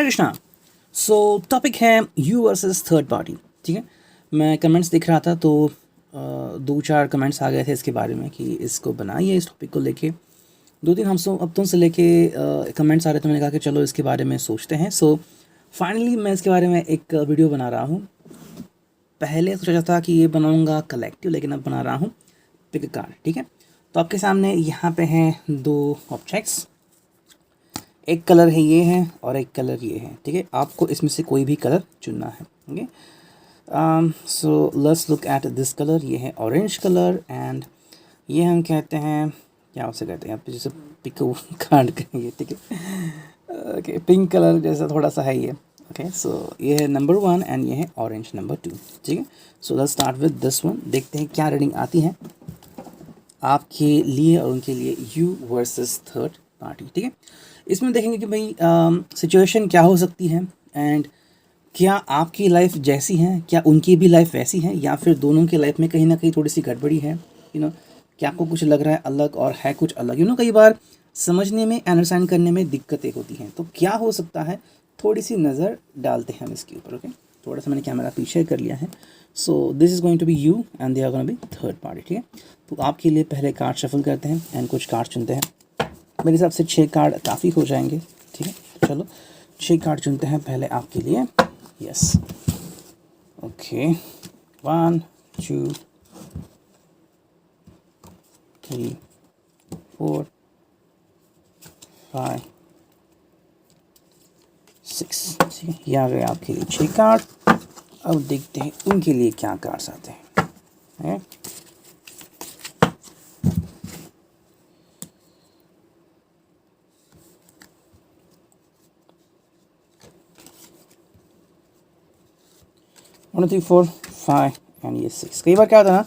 कृष्णा। सो topic है you versus third party. ठीक है, मैं कमेंट्स देख रहा था तो दो चार कमेंट्स आ गए थे इसके बारे में कि इसको बनाइए, इस टॉपिक को लेके। दो तीन हफ्तों से लेके कमेंट्स आ रहे थे, मैंने कहा कि चलो इसके बारे में सोचते हैं। सो फाइनली मैं इसके बारे में एक वीडियो बना रहा हूँ। पहले सोचा था कि ये बनाऊँगा कलेक्टिव, लेकिन अब बना रहा हूँ पिक कार्ड। ठीक है, तो आपके सामने यहाँ पे हैं दो ऑब्जेक्ट्स, एक कलर है ये है और एक कलर ये है। ठीक है, आपको इसमें से कोई भी कलर चुनना है। Okay, so let's look at this colour. ये है ऑरेंज कलर एंड ये हम कहते हैं, क्या उसे कहते हैं यहाँ पे, जैसे पिक कार्ड कहेंगे। ठीक है, ओके, पिंक कलर जैसा थोड़ा सा है ये। ओके, सो ये है नंबर 1 एंड ये है ऑरेंज नंबर 2। ठीक है, so let's start with this one. देखते हैं क्या रीडिंग आती है आपके लिए और उनके लिए, यू वर्सेस थर्ड पार्टी। ठीक है, इसमें देखेंगे कि भाई सिचुएशन क्या हो सकती है एंड क्या आपकी लाइफ जैसी है, क्या उनकी भी लाइफ वैसी है, या फिर दोनों की लाइफ में कहीं ना कहीं थोड़ी सी गड़बड़ी है। क्या आपको कुछ लग रहा है अलग और है कुछ अलग। कई बार समझने में, अंडरस्टैंड करने में दिक्कतें होती हैं। तो क्या हो सकता है, थोड़ी सी नज़र डालते हैं हम इसके ऊपर। ओके, थोड़ा सा मैंने कैमरा पीछे कर लिया है। So this is going to be you and they are going to be third party. ठीक है, तो आपके लिए पहले कार्ड शफल करते हैं एंड कुछ कार्ड चुनते हैं। मेरे हिसाब से 6 कार्ड काफ़ी हो जाएंगे। ठीक है, चलो 6 कार्ड चुनते हैं पहले आपके लिए। Yes, okay, 1 2 3 4 5 6। ठीक है, ये आ गए आपके लिए 6 कार्ड। अब देखते हैं उनके लिए क्या कार्ड्स आते हैं। 1 2 3 4 5 एंड ये 6। कई बार क्या होता है ना,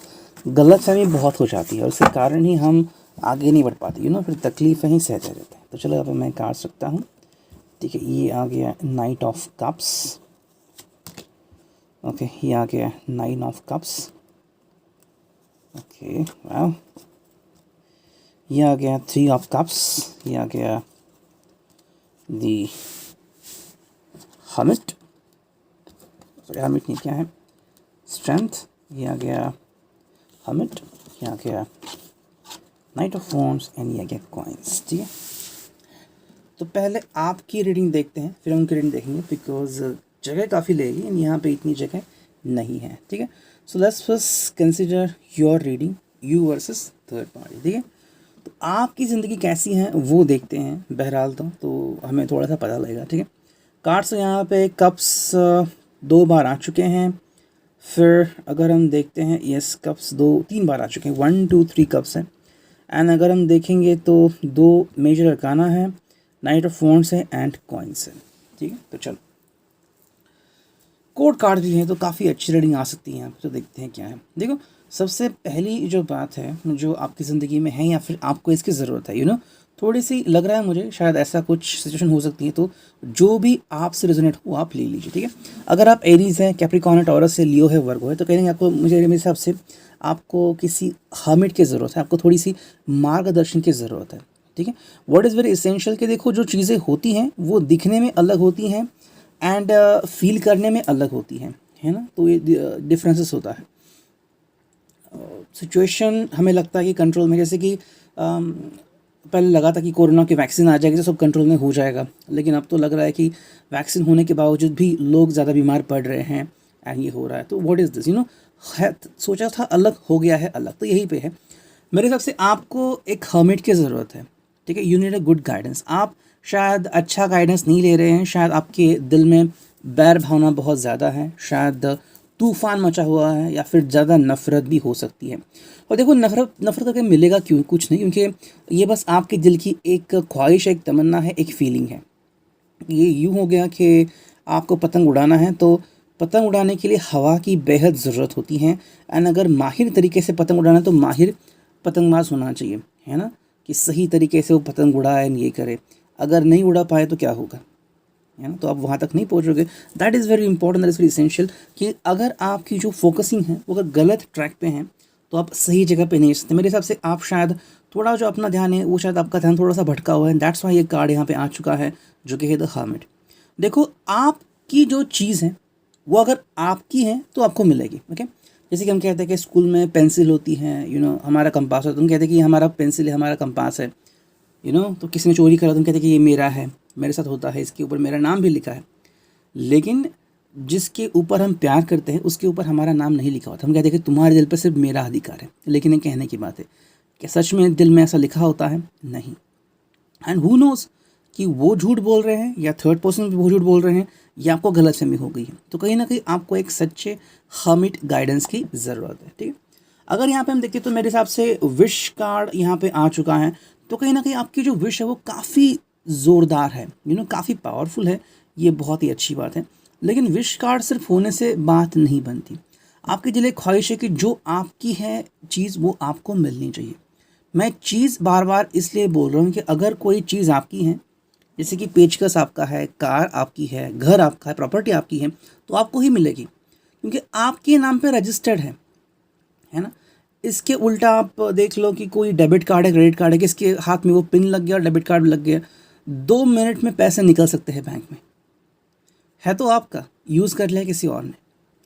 गलतफहमी बहुत हो जाती है और उसके कारण ही हम आगे नहीं बढ़ पाते। फिर तकलीफ़ें ही सहते रहते हैं। तो चलो यहाँ पे मैं कार्ड्स रखता हूँ। ठीक है, ये आ गया नाइट ऑफ कप्स। ओके, ये आ गया 9 ऑफ कप्स। ओके, वाह, ये आ गया 3 ऑफ कप्स। ये आ गया दी हमिट, सॉरी हमिट नहीं, क्या है, स्ट्रेंथ। ये आ गया हमिट, ये आ गया नाइट ऑफ वॉन्ड्स एंड ये आ गया कॉइन्स। ठीक है, तो पहले आपकी रीडिंग देखते हैं, फिर उनकी रीडिंग देखेंगे, बिकॉज जगह काफ़ी लेगी एंड यहाँ पे इतनी जगह नहीं है। ठीक है, so let's first consider your reading, you versus third party. ठीक है, तो आपकी ज़िंदगी कैसी है वो देखते हैं। बहरहाल तो हमें थोड़ा सा पता लगेगा। ठीक है, कार्ड्स यहाँ पे कप्स 2 बार आ चुके हैं। फिर अगर हम देखते हैं, यस, कप्स 3 बार आ चुके हैं। 1 2 3 कप्स हैं। एंड अगर हम देखेंगे तो 2 मेजर अरकाना है, नाइट ऑफ वॉन्ड्स है एंड कॉइन्स है। ठीक है, तो चलो कोड कार्ड भी हैं तो काफ़ी अच्छी रीडिंग आ सकती है यहाँ पे। तो देखते हैं क्या है। देखो, सबसे पहली जो बात है जो आपकी ज़िंदगी में है या फिर आपको इसकी ज़रूरत है, थोड़ी सी लग रहा है मुझे शायद ऐसा कुछ सिचुएशन हो सकती है। तो जो भी आपसे रेजोनेट हो आप ले लीजिए। ठीक है, अगर आप एरीज हैं, कैप्रिकॉर्न है, टॉरस है, लियो है, वर्गो है, तो कहेंगे आपको, मेरे हिसाब से आपको किसी हर्मिट की ज़रूरत है, आपको थोड़ी सी मार्गदर्शन की ज़रूरत है। ठीक है, व्हाट इज़ वेरी इसेंशियल कि देखो, जो चीज़ें होती हैं वो दिखने में अलग होती हैं एंड फील करने में अलग होती हैं, है ना। तो ये डिफरेंसेस होता है। सिचुएशन हमें लगता है कि कंट्रोल में, जैसे कि पहले लगा था कि कोरोना की वैक्सीन आ जाएगी तो सब कंट्रोल में हो जाएगा, लेकिन अब तो लग रहा है कि वैक्सीन होने के बावजूद भी लोग ज़्यादा बीमार पड़ रहे हैं एंड ये हो रहा है। तो व्हाट इज़ दिस, है, सोचा था अलग, हो गया है अलग। तो यहीं पे है मेरे हिसाब से, आपको एक हर्मिट की ज़रूरत है। ठीक है, you need a good guidance. आप शायद अच्छा गाइडेंस नहीं ले रहे हैं, शायद आपके दिल में बैर भावना बहुत ज़्यादा है, शायद तूफ़ान मचा हुआ है, या फिर ज़्यादा नफ़रत भी हो सकती है। और देखो, नफ़रत करके मिलेगा क्यों, कुछ नहीं, क्योंकि ये बस आपके दिल की एक ख्वाहिश है, एक तमन्ना है, एक फीलिंग है। ये यूँ हो गया कि आपको पतंग उड़ाना है, तो पतंग उड़ाने के लिए हवा की बेहद ज़रूरत होती है। एंड अगर माहिर तरीके से पतंग उड़ाना है तो माहिर पतंगबाज होना चाहिए, है ना, कि सही तरीके से वो पतंग उड़ाए, ये करे। अगर नहीं उड़ा पाए तो क्या होगा, है ना, तो आप वहाँ तक नहीं पहुँचोगे। That is very important, that is very essential कि अगर आपकी जो फोकसिंग है वो अगर गलत ट्रैक पे हैं तो आप सही जगह पे नहीं सकते। मेरे हिसाब से आप शायद थोड़ा जो अपना ध्यान है वो शायद आपका ध्यान थोड़ा सा भटका हुआ है। दैट्स वाई ये कार्ड यहाँ पे आ चुका है जो कि है द हर्मिट। देखो, आपकी जो चीज़ है वो अगर आपकी है तो आपको मिलेगी। ओके, जैसे कि हम कहते हैं कि स्कूल में पेंसिल होती है, हमारा कंपास होता है, तुम कहते हैं कि हमारा पेंसिल है, हमारा कंपास है, तो किसी ने चोरी करा, तुम कहते हैं कि ये मेरा है, मेरे साथ होता है, इसके ऊपर मेरा नाम भी लिखा है। लेकिन जिसके ऊपर हम प्यार करते हैं उसके ऊपर हमारा नाम नहीं लिखा होता। हम कहते हैं कि तुम्हारे दिल पर सिर्फ मेरा अधिकार है, लेकिन ये कहने की बात है कि सच में दिल में ऐसा लिखा होता है? नहीं। एंड हु नोज़ कि वो झूठ बोल रहे हैं या थर्ड पर्सन वो झूठ बोल रहे हैं या आपको गलतफहमी हो गई है। तो कहीं ना कहीं आपको एक सच्चे हर्मिट गाइडेंस की ज़रूरत है। ठीक है, अगर यहाँ पे हम देखते तो मेरे हिसाब से विश कार्ड यहाँ पे आ चुका है। तो कहीं ना कहीं आपकी जो विश है वो काफ़ी ज़ोरदार है, काफ़ी पावरफुल है। ये बहुत ही अच्छी बात है। लेकिन विश कार्ड सिर्फ होने से बात नहीं बनती। आपकी दिल एक ख्वाहिश है कि जो आपकी है चीज़ वो आपको मिलनी चाहिए। मैं चीज़ बार बार इसलिए बोल रहा हूँ कि अगर कोई चीज़ आपकी है, जैसे कि पेचकस आपका है, कार आपकी है, घर आपका है, प्रॉपर्टी आपकी है, तो आपको ही मिलेगी क्योंकि आपके नाम पे रजिस्टर्ड है ना। इसके उल्टा आप देख लो कि कोई डेबिट कार्ड है, क्रेडिट कार्ड है, किसके हाथ में वो पिन लग गया और डेबिट कार्ड लग गया, 2 मिनट में पैसे निकल सकते हैं बैंक में, है तो आपका, यूज़ कर लिया किसी और ने,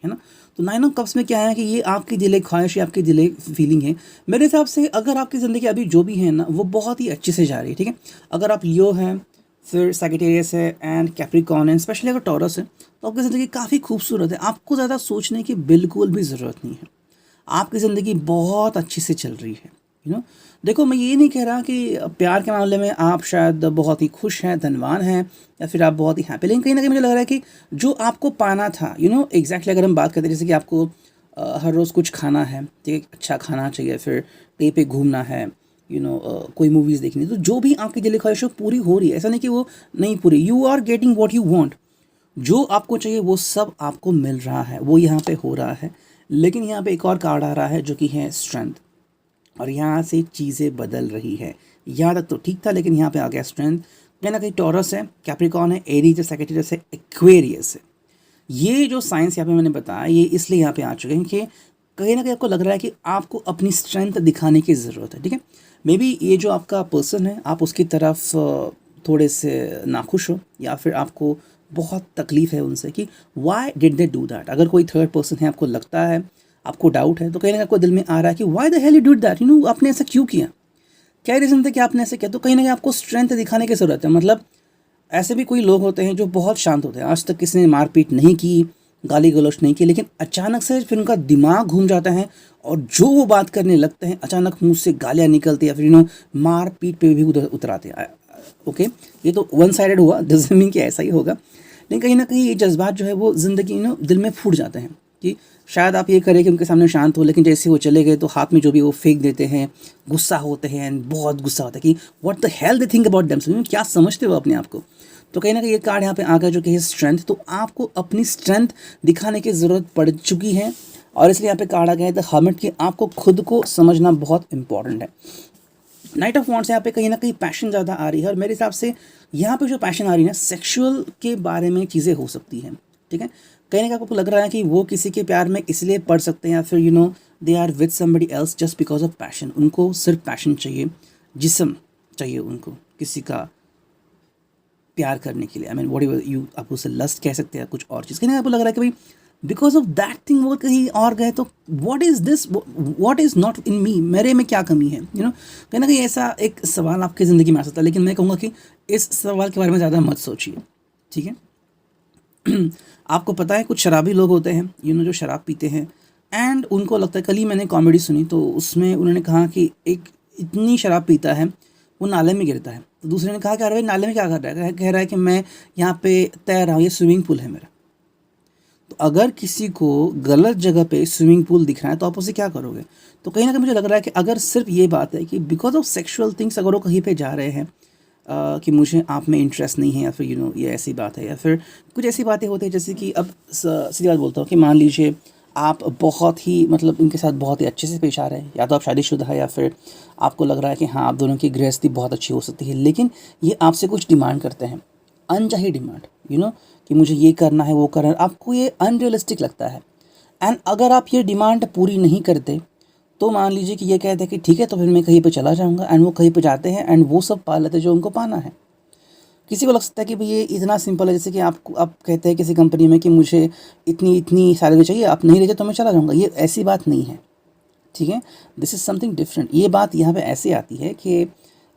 है ना। तो 9 ऑफ कप्स में क्या है कि ये आपकी दिल एक ख्वाहिश है, आपकी दिल एक फीलिंग है। मेरे हिसाब से अगर आपकी ज़िंदगी अभी जो भी है ना वो बहुत ही अच्छे से जा रही है। ठीक है, अगर आप लियो हैं, फिर सैजिटेरियस है एंड कैप्रिकॉर्न है, स्पेशली अगर टॉरस है, तो आपकी ज़िंदगी काफ़ी खूबसूरत है। आपको ज़्यादा सोचने की बिल्कुल भी ज़रूरत नहीं है। आपकी ज़िंदगी बहुत अच्छी से चल रही है। देखो, मैं ये नहीं कह रहा कि प्यार के मामले में आप शायद बहुत ही खुश हैं, धनवान हैं, या फिर आप बहुत ही हैप्पी, लेकिन कहीं ना कहीं मुझे लग रहा है कि जो आपको पाना था, एग्जैक्टली अगर हम बात करते हैं जैसे कि आपको हर रोज़ कुछ खाना है, ठीक है, अच्छा खाना चाहिए, फिर डे पे घूमना है, कोई मूवीज़ देखनी है, तो जो भी आपकी दिली ख्वाहिश पूरी हो रही है, ऐसा नहीं कि वो नहीं पूरी, you are getting what you want. जो आपको चाहिए वो सब आपको मिल रहा है, वो यहाँ पे हो रहा है। लेकिन यहाँ पे एक और कार्ड आ रहा है जो कि है स्ट्रेंथ, और यहाँ से चीज़ें बदल रही है। यहाँ तक तो ठीक था, लेकिन यहाँ पे आ गया स्ट्रेंथ। कहीं ना कहीं टॉरस है, कैप्रिकॉर्न है, एरीज है, सैजिटेरियस है, एक्वेरियस है। ये जो साइंस यहाँ पे मैंने बताया, ये इसलिए यहाँ पे आ चुके हैं कि कहीं ना कहीं आपको लग रहा है कि आपको अपनी स्ट्रेंथ दिखाने की ज़रूरत है। ठीक है, मे बी ये जो आपका पर्सन है आप उसकी तरफ थोड़े से नाखुश हो, या फिर आपको बहुत तकलीफ़ है उनसे कि why did they do that. अगर कोई थर्ड पर्सन है, आपको लगता है, आपको डाउट है, तो कहीं ना कहीं आपको दिल में आ रहा है कि why the hell you did that, आपने ऐसा क्यों किया, क्या रीज़न था कि आपने ऐसे किया। तो कहीं ना कहीं आपको स्ट्रेंथ दिखाने की ज़रूरत है। मतलब ऐसे भी कोई लोग होते हैं जो बहुत शांत होते हैं, आज तक किसी ने मारपीट नहीं की, गाली गलौज नहीं की, लेकिन अचानक से फिर उनका दिमाग घूम जाता है और जो वो बात करने लगते हैं, अचानक मुंह से गालियाँ निकलती है, फिर मार पीट पे भी उतराते हैं। ओके, ये तो वन साइडेड हुआ, डजंट मीन कि ऐसा ही होगा, लेकिन कहीं ना कहीं ये जज्बात जो है वो ज़िंदगी दिल में फूट जाते हैं कि शायद आप ये करें कि उनके सामने शांत हो, लेकिन जैसे वो चले गए तो हाथ में जो भी वो फेंक देते हैं, गुस्सा होते हैं, एंड बहुत गुस्सा होता है कि what the hell they think about them, क्या समझते हो अपने आप को। तो कहीं ना कहीं ये कार्ड यहाँ पे आ गया जो कि है स्ट्रेंथ। तो आपको अपनी स्ट्रेंथ दिखाने की ज़रूरत पड़ चुकी है, और इसलिए यहाँ पे कार्ड आ गया है द हर्मिट कि आपको खुद को समझना बहुत इंपॉर्टेंट है। नाइट ऑफ वॉन्ड्स यहाँ पे कहीं ना कहीं पैशन ज़्यादा आ रही है, और मेरे हिसाब से यहाँ पे जो पैशन आ रही है ना, सेक्सुअल के बारे में चीज़ें हो सकती हैं। ठीक है, कहीं ना कहीं आपको लग रहा है कि वो किसी के प्यार में इसलिए पड़ सकते हैं, या फिर they are with somebody else just because of passion. उनको सिर्फ पैशन चाहिए, जिस्म चाहिए उनको किसी का प्यार करने के लिए। आई मीन वॉट यू, आप उसे लस्ट कह सकते हैं, कुछ और चीज़। कहीं आपको लग रहा है कि भाई बिकॉज ऑफ दैट थिंग वो कहीं और गए, तो what is this, what is not in me, मेरे में क्या कमी है। कहीं ना कहीं ऐसा एक सवाल आपकी ज़िंदगी में आ सकता है, लेकिन मैं कहूँगा कि इस सवाल के बारे में ज़्यादा मत सोचिए। ठीक है, आपको पता है कुछ शराबी लोग होते हैं, जो शराब पीते हैं, एंड उनको लगता है, कल ही मैंने कॉमेडी सुनी तो उसमें उन्होंने कहा कि एक इतनी शराब पीता है वो नाले में गिरता है। तो दूसरे ने कहा कि अरे भाई नाले में क्या कर रहा है, कह रहा है कि मैं यहाँ पे तैर रहा हूँ, ये स्विमिंग पूल है मेरा। तो अगर किसी को गलत जगह पे स्विमिंग पूल दिख रहा है तो आप उसे क्या करोगे। तो कहीं ना कहीं मुझे लग रहा है कि अगर सिर्फ ये बात है कि बिकॉज ऑफ सेक्शुअल थिंग्स अगर वो कहीं पे जा रहे हैं कि मुझे आप में इंटरेस्ट नहीं है, या फिर ये ऐसी बात है, या फिर कुछ ऐसी बातें होती हैं जैसे कि अब सीधी बात बोलता हूँ कि मान लीजिए आप बहुत ही मतलब इनके साथ बहुत ही अच्छे से पेश आ रहे हैं, या तो आप शादीशुदा है, या फिर आपको लग रहा है कि हाँ आप दोनों की गृहस्थी बहुत अच्छी हो सकती है, लेकिन ये आपसे कुछ डिमांड करते हैं, अनचाही डिमांड, कि मुझे ये करना है, वो करना है, आपको ये अनरियलिस्टिक लगता है। एंड अगर आप ये डिमांड पूरी नहीं करते तो मान लीजिए कि ये कहते हैं कि ठीक है तो फिर मैं कहीं पे चला जाऊंगा, एंड वो कहीं पे जाते हैं एंड वो सब पा लेते जो उनको पाना है। किसी को लग सकता है कि भाई ये इतना सिंपल है, जैसे कि आप कहते हैं किसी कंपनी में कि मुझे इतनी इतनी सैलरी चाहिए, आप नहीं लेते तो मैं चला जाऊँगा। ये ऐसी बात नहीं है, ठीक है। This is something different. ये बात यहाँ पे ऐसे आती है कि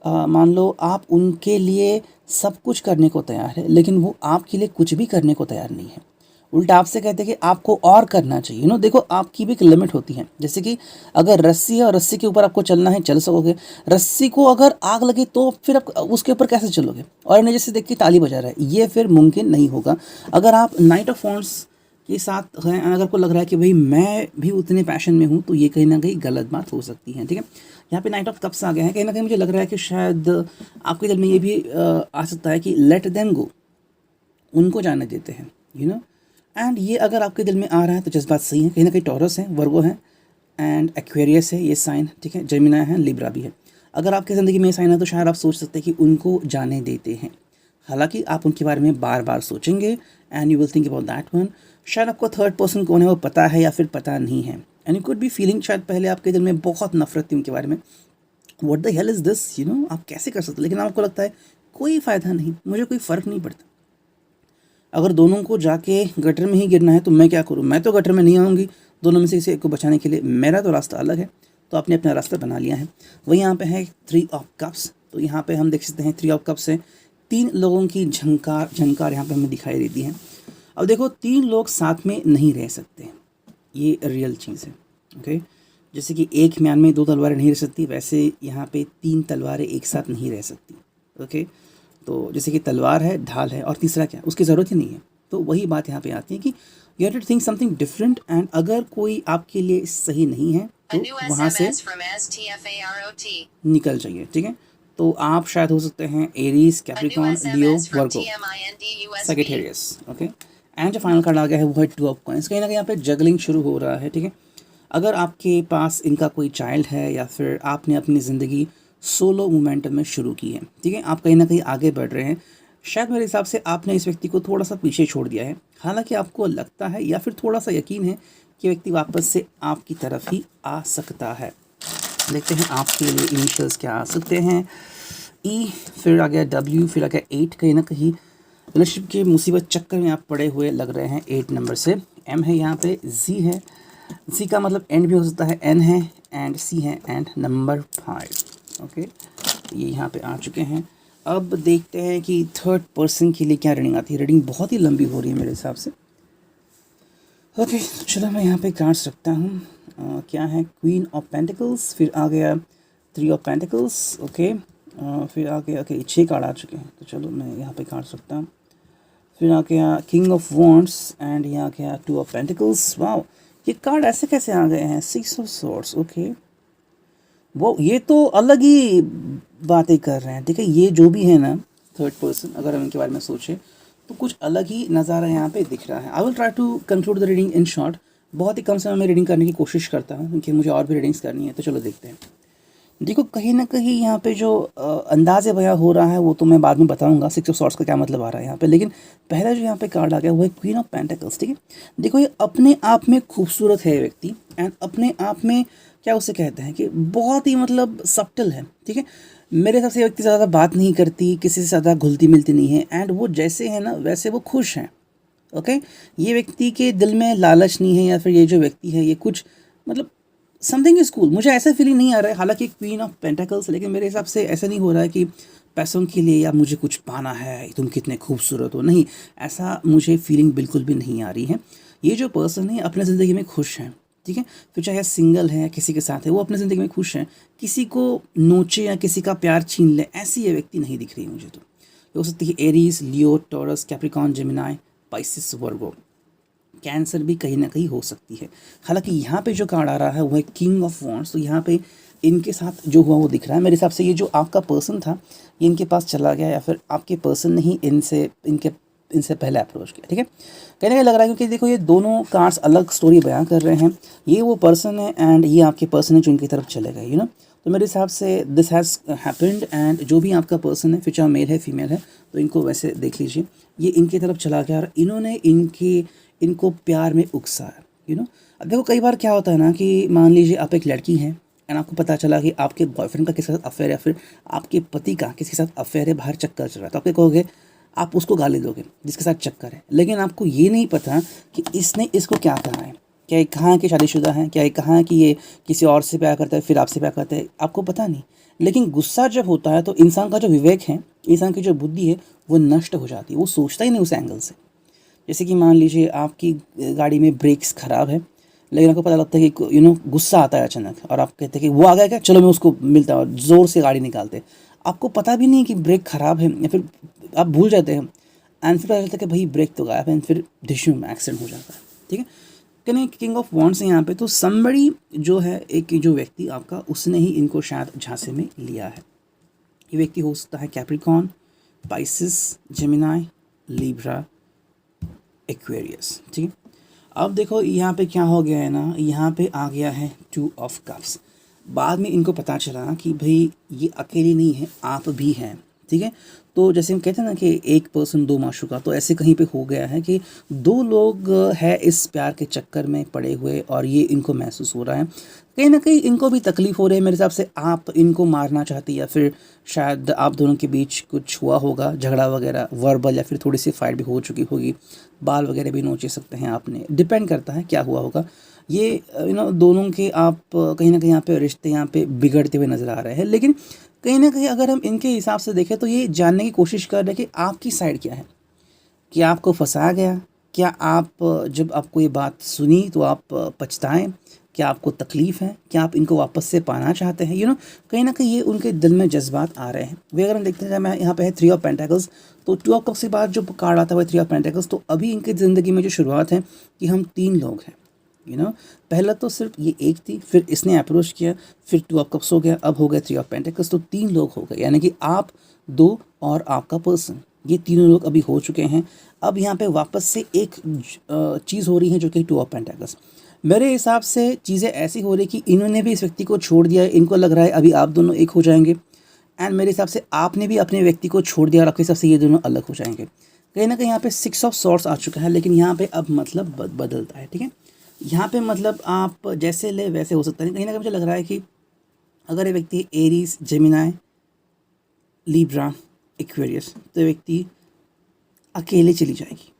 मान लो आप उनके लिए सब कुछ करने को तैयार है, लेकिन वो आपके लिए कुछ भी करने को तैयार नहीं है। उल्टा आपसे कहते हैं कि आपको और करना चाहिए। देखो, आपकी भी एक लिमिट होती है। जैसे कि अगर रस्सी है और रस्सी के ऊपर आपको चलना है, चल सकोगे। रस्सी को अगर आग लगे तो फिर आप उसके ऊपर कैसे चलोगे? और इन्हें जैसे देख के ताली बजा रहा है, ये फिर मुमकिन नहीं होगा। अगर आप नाइट ऑफ वॉन्ड्स के साथ हैं, अगर आपको लग रहा है कि भाई मैं भी उतने पैशन में हूँ, तो ये कहीं ना कहीं गलत बात हो सकती है, ठीक है। यहाँ पे नाइट ऑफ कप्स आ गया है, कहीं ना कहीं मुझे लग रहा है कि शायद आपके दिल में ये भी आ सकता है कि लेट देम गो, उनको जाने देते हैं, एंड ये अगर आपके दिल में आ रहा है तो जज्बात सही है। कहीं ना कहीं टॉरस है, वर्गो है एंड एक्वेरियस है ये साइन, ठीक है। जेमिनी है, लिब्रा भी है। अगर आपकी ज़िंदगी में ये साइन है तो शायद आप सोच सकते हैं कि उनको जाने देते हैं। हालांकि आप उनके बारे में बार बार सोचेंगे and you will think about that one. शायद आपको थर्ड पर्सन कौन है वो पता है या फिर पता नहीं है, and you could be feeling, शायद पहले आपके दिल में बहुत नफरत थी उनके बारे में। What the hell is this, आप कैसे कर सकते, लेकिन आपको लगता है कोई फ़ायदा नहीं, मुझे कोई फ़र्क नहीं पड़ता। अगर दोनों को जाके गटर में ही गिरना है तो मैं क्या करूँ, मैं तो गटर में नहीं आऊँगी। दोनों में से किसी एक को बचाने के लिए मेरा तो रास्ता अलग है। तो आपने अपना रास्ता बना लिया है। वही यहाँ पे है 3 ऑफ कप्स। तो यहाँ पे हम देख सकते हैं 3 ऑफ कप्स है, 3 लोगों की झंकार यहाँ पे हमें दिखाई देती है। अब देखो, 3 लोग साथ में नहीं रह सकते, ये रियल चीज़ है, ओके। जैसे कि एक म्यान में 2 तलवारें नहीं रह सकती, वैसे यहाँ पे 3 तलवारें एक साथ नहीं रह सकती, ओके। तो जैसे कि तलवार है, ढाल है, और तीसरा क्या, उसकी ज़रूरत ही नहीं है। तो वही बात यहाँ पे आती है कि you have to think something different, and अगर कोई आपके लिए सही नहीं है तो वहाँ से निकल जाइए, ठीक है। तो आप शायद हो सकते हैं Aries, Capricorn, Leo, Virgo, Sagittarius, okay. And जो फाइनल कार्ड आ गया है वो है 2 ऑफ कॉइंस। कहीं ना कहीं यहाँ पे जगलिंग शुरू हो रहा है, ठीक है। अगर आपके पास इनका कोई चाइल्ड है या फिर आपने अपनी ज़िंदगी सोलो मोमेंटम में शुरू की है, ठीक है, आप कहीं ना कहीं आगे बढ़ रहे हैं। शायद मेरे हिसाब से आपने इस व्यक्ति को थोड़ा सा पीछे छोड़ दिया है। हालांकि आपको लगता है या फिर थोड़ा सा यकीन है कि व्यक्ति वापस से आपकी तरफ ही आ सकता है। देखते हैं आपके लिए इनिशियल्स क्या आ सकते हैं। ई, फिर आ गया W, फिर आ गया 8। कहीं ना कहीं रिलेशनशिप के मुसीबत चक्कर में आप पड़े हुए लग रहे हैं 8 नंबर से। M है यहाँ पे, Z है, Z का मतलब एंड भी हो सकता है, N है, एंड C है, एंड नंबर 5, ओके। ये यहाँ पे आ चुके हैं। अब देखते हैं कि थर्ड पर्सन के लिए क्या रीडिंग आती है। रीडिंग बहुत ही लंबी हो रही है मेरे हिसाब से, ओके। चलो मैं यहाँ पे कार्ड्स रखता हूँ। क्या है, क्वीन ऑफ पेंटिकल्स, फिर आ गया 3 ऑफ पेंटिकल्स, ओके। फिर आ गया, ओके, 6 कार्ड आ चुके हैं, तो चलो मैं यहाँ पे कार्ड्स रखता हूँ। फिर आ गया किंग ऑफ वॉन्ड्स, एंड यहाँ आ गया 2 ऑफ पेंटिकल्स। वाह, ये कार्ड ऐसे कैसे आ गए हैं, 6 ऑफ स्वॉर्ड्स, ओके। वो ये तो अलग ही बातें कर रहे हैं, ठीक है। ये जो भी है ना थर्ड पर्सन, अगर हम इनके बारे में सोचें तो कुछ अलग ही नज़ारा यहाँ पे दिख रहा है। I will try to conclude the reading in short. बहुत ही कम समय में रीडिंग करने की कोशिश करता हूँ क्योंकि मुझे और भी रीडिंग्स करनी है। तो चलो देखते हैं। देखो, कहीं ना कहीं यहाँ पे जो अंदाज़ बयां हो रहा है वो तो मैं बाद में बताऊंगा 6 ऑफ सॉर्ड्स का क्या मतलब आ रहा है यहाँ पे, लेकिन पहला जो यहाँ पे कार्ड आ गया वो है क्वीन ऑफ पेंटिकल्स, ठीक है। देखो, ये अपने आप में खूबसूरत है व्यक्ति, एंड अपने आप में क्या उसे कहते हैं कि बहुत ही मतलब सब्टल है, ठीक है। मेरे हिसाब से ये व्यक्ति ज़्यादा बात नहीं करती, किसी से ज़्यादा घुलती मिलती नहीं है, एंड वो जैसे है ना वैसे वो खुश हैं, ओके। ये व्यक्ति के दिल में लालच नहीं है, या फिर ये जो व्यक्ति है ये कुछ मतलब समथिंग इज कूल, मुझे ऐसा फीलिंग नहीं आ रहा है। हालांकि क्वीन ऑफ पेंटिकल्स, लेकिन मेरे हिसाब से ऐसा नहीं हो रहा है कि पैसों के लिए या मुझे कुछ पाना है, तुम कितने खूबसूरत हो, नहीं, ऐसा मुझे फीलिंग बिल्कुल भी नहीं आ रही है। ये जो पर्सन है अपने ज़िंदगी में खुश हैं, ठीक है। फिर चाहे सिंगल है या किसी के साथ है, वो अपने ज़िंदगी में खुश हैं। किसी को नोचे या किसी का प्यार छीन ले, ऐसी ये व्यक्ति नहीं दिख रही मुझे। तो ये हो सकती है एरीज, लियो, टॉरस, कैप्रिकॉर्न, जेमिनी, पाइसिस, वर्गो, कैंसर भी कहीं ना कहीं हो सकती है। हालांकि यहाँ पे जो कार्ड आ रहा है वो है किंग ऑफ वॉन्ड्स। तो यहाँ पे इनके साथ जो हुआ वो दिख रहा है। मेरे हिसाब से ये जो आपका पर्सन था ये इनके पास चला गया, या फिर आपके पर्सन ने ही इनसे पहले अप्रोच किया, ठीक है। कहीं ना कहीं लग रहा है क्योंकि देखो ये दोनों कार्ड्स अलग स्टोरी बयां कर रहे हैं। ये वो पर्सन है एंड ये आपके पर्सन है जो इनकी तरफ चले गए, तो मेरे हिसाब से दिस हैज़ हैपेंड, एंड जो भी आपका पर्सन है, फिर चाहे मेल है फीमेल है, तो इनको वैसे देख लीजिए, ये इनकी तरफ चला गया और इन्होंने इनको प्यार में उकसा है, अब देखो कई बार क्या होता है ना कि मान लीजिए आप एक लड़की हैं एंड आपको पता चला कि आपके बॉयफ्रेंड का किसी के साथ अफेयर है, फिर आपके पति का किसी के साथ अफेयर है, बाहर चक्कर चल रहा है, तो आप क्या कहोगे? आप उसको गाली दोगे जिसके साथ चक्कर है। लेकिन आपको ये नहीं पता कि इसने इसको क्या कहा है, क्या ये कहाँ कि शादीशुदा है, क्या ये कहाँ कि ये किसी और से प्यार करता है फिर आपसे प्यार करता है, आपको पता नहीं। लेकिन गुस्सा जब होता है तो इंसान का जो विवेक है, इंसान की जो बुद्धि है, वो नष्ट हो जाती है, वो सोचता ही नहीं उस एंगल से। जैसे कि मान लीजिए आपकी गाड़ी में ब्रेक्स ख़राब है, लेकिन आपको पता लगता है कि गुस्सा आता है अचानक, और आप कहते हैं कि वो आ गया क्या, चलो मैं उसको मिलता हूँ, ज़ोर से गाड़ी निकालते। आपको पता भी नहीं कि ब्रेक ख़राब है, या फिर आप भूल जाते हैं, एंड फिर पता चलता है कि भाई ब्रेक तो गायब है, एंड फिर डिशूम एक्सीडेंट हो जाता है। ठीक है, कहने किंग ऑफ वॉन्ड्स है यहाँ पे, तो समबड़ी जो है, एक जो व्यक्ति आपका, उसने ही इनको शायद झांसे में लिया है। ये व्यक्ति हो सकता है Capricorn, Pisces, Gemini, Libra, Aquarius. ठीक है, अब देखो यहाँ पे क्या हो गया है ना, यहाँ पे आ गया है 2 ऑफ कप्स। बाद में इनको पता चला कि भाई ये अकेले नहीं है, आप भी हैं। ठीक है, तो जैसे हम कहते हैं ना कि एक पर्सन दो माशूका, तो ऐसे कहीं पे हो गया है कि 2 लोग है इस प्यार के चक्कर में पड़े हुए, और ये इनको महसूस हो रहा है, कहीं ना कहीं इनको भी तकलीफ़ हो रही है मेरे हिसाब से। आप इनको मारना चाहती, या फिर शायद आप दोनों के बीच कुछ हुआ होगा, झगड़ा वगैरह वर्बल, या फिर थोड़ी सी फाइट भी हो चुकी होगी, बाल वगैरह भी नोचे सकते हैं आपने, डिपेंड करता है क्या हुआ होगा। ये दोनों के आप कहीं ना कहीं यहाँ पे रिश्ते यहाँ पे बिगड़ते हुए नज़र आ रहे हैं। लेकिन कहीं ना कहीं अगर हम इनके हिसाब से देखें तो ये जानने की कोशिश कर रहे हैं कि आपकी साइड क्या है, कि आपको फंसाया गया, क्या आप जब आपको ये बात सुनी तो आप पछताएं, क्या आपको तकलीफ़ है, क्या आप इनको वापस से पाना चाहते हैं, कहीं ना कहीं ये उनके दिल में जज्बात आ रहे हैं। वे अगर हम देखते हैं, मैं यहाँ पे है 3 ऑफ पेंटाकल्स, तो 2 ऑफ कप्स के बाद जो कार्ड आता है वो 3 ऑफ पेंटाकल्स। तो अभी इनकी ज़िंदगी में जो शुरुआत है कि हम 3 लोग हैं। पहला तो सिर्फ ये एक थी, फिर इसने अप्रोच किया, फिर 2 ऑफ कप्स हो गया, अब हो गया 3 ऑफ पेंटाकल्स, तो 3 लोग हो गए, यानी कि आप 2 और आपका पर्सन, ये तीनों लोग अभी हो चुके हैं। अब यहाँ पे वापस से एक चीज़ हो रही है जो कि 2 ऑफ पेंटाकल्स। मेरे हिसाब से चीज़ें ऐसी हो रही कि इन्होंने भी इस व्यक्ति को छोड़ दिया है, इनको लग रहा है अभी आप दोनों एक हो जाएंगे, एंड मेरे हिसाब से आपने भी अपने व्यक्ति को छोड़ दिया और आपके हिसाब से ये दोनों अलग हो जाएंगे। कहीं ना कहीं यहाँ पे 6 ऑफ सॉर्ड्स आ चुका है, लेकिन यहाँ पे अब मतलब बदलता है। ठीक है, यहाँ पे मतलब आप जैसे ले वैसे हो सकता है। कहीं ना कहीं मुझे लग रहा है कि अगर ये व्यक्ति एरीज, जेमिनाई, लिब्रा, एक्वेरियस, तो ये व्यक्ति अकेले चली जाएगी।